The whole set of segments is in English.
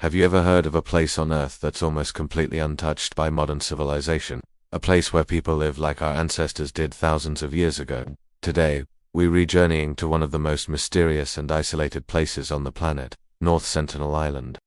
Have you ever heard of a place on Earth that's almost completely untouched by modern civilization? A place where people live like our ancestors did thousands of years ago. Today, we're rejourneying to one of the most mysterious and isolated places on the planet, North Sentinel Island.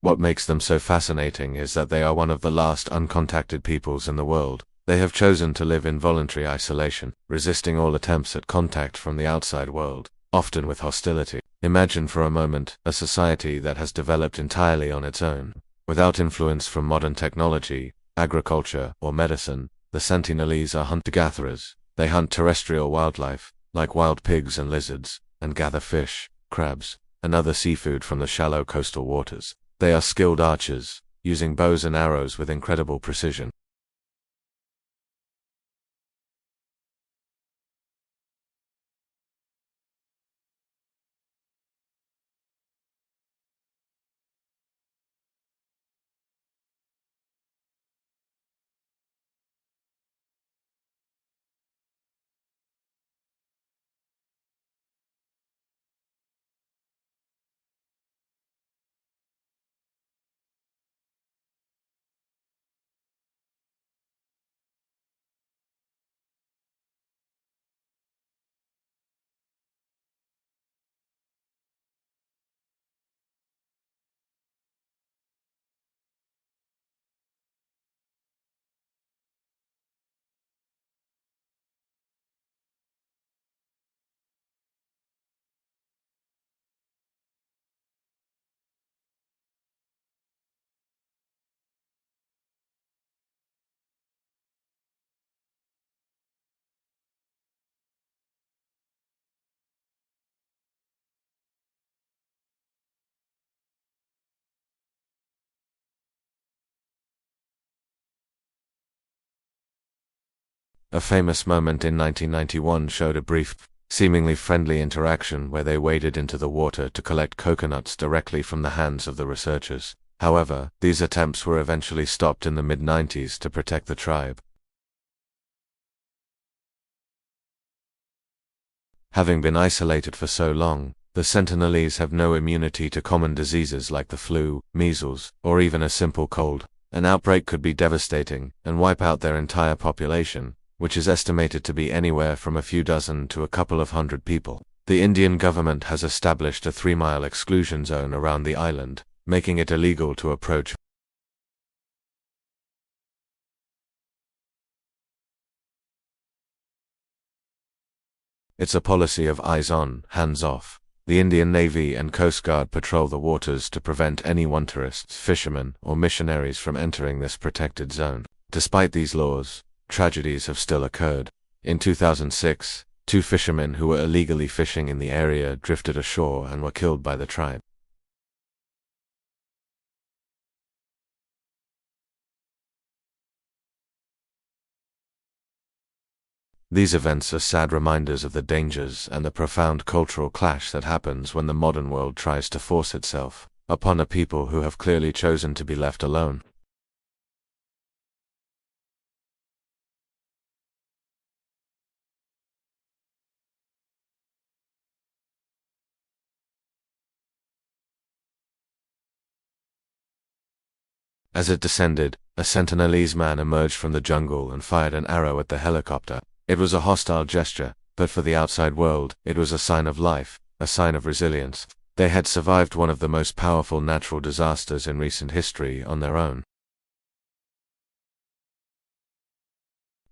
What makes them so fascinating is that they are one of the last uncontacted peoples in the world. They have chosen to live in voluntary isolation, resisting all attempts at contact from the outside world, often with hostility. Imagine for a moment a society that has developed entirely on its own, without influence from modern technology, agriculture, or medicine. The Sentinelese are hunter-gatherers. They hunt terrestrial wildlife, like wild pigs and lizards, and gather fish, crabs, and other seafood from the shallow coastal waters. They are skilled archers, using bows and arrows with incredible precision. A famous moment in 1991 showed a brief, seemingly friendly interaction where they waded into the water to collect coconuts directly from the hands of the researchers. However, these attempts were eventually stopped in the mid-90s to protect the tribe. Having been isolated for so long, the Sentinelese have no immunity to common diseases like the flu, measles, or even a simple cold. An outbreak could be devastating and wipe out their entire population, which is estimated to be anywhere from a few dozen to a couple of hundred people. The Indian government has established a 3-mile exclusion zone around the island, making it illegal to approach. It's a policy of eyes on, hands off. The Indian Navy and Coast Guard patrol the waters to prevent any tourists, fishermen, or missionaries from entering this protected zone. Despite these laws, tragedies have still occurred. In 2006, 2 fishermen who were illegally fishing in the area drifted ashore and were killed by the tribe. These events are sad reminders of the dangers and the profound cultural clash that happens when the modern world tries to force itself upon a people who have clearly chosen to be left alone. As it descended, a Sentinelese man emerged from the jungle and fired an arrow at the helicopter. It was a hostile gesture, but for the outside world, it was a sign of life, a sign of resilience. They had survived one of the most powerful natural disasters in recent history on their own.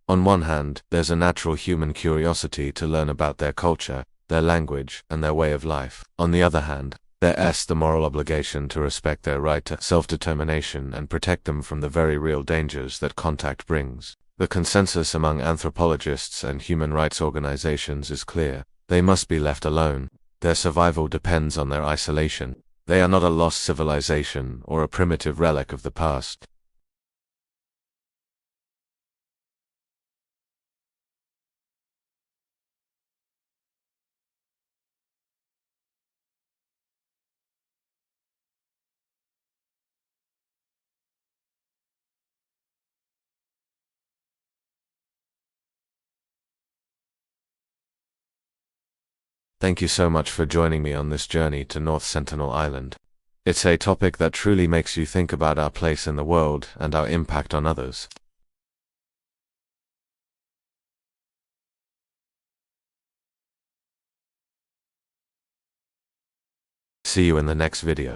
On one hand, there's a natural human curiosity to learn about their culture, their language, and their way of life. On the other hand, there's the moral obligation to respect their right to self-determination and protect them from the very real dangers that contact brings. The consensus among anthropologists and human rights organizations is clear. They must be left alone. Their survival depends on their isolation. They are not a lost civilization or a primitive relic of the past. Thank you so much for joining me on this journey to North Sentinel Island. It's a topic that truly makes you think about our place in the world and our impact on others. See you in the next video.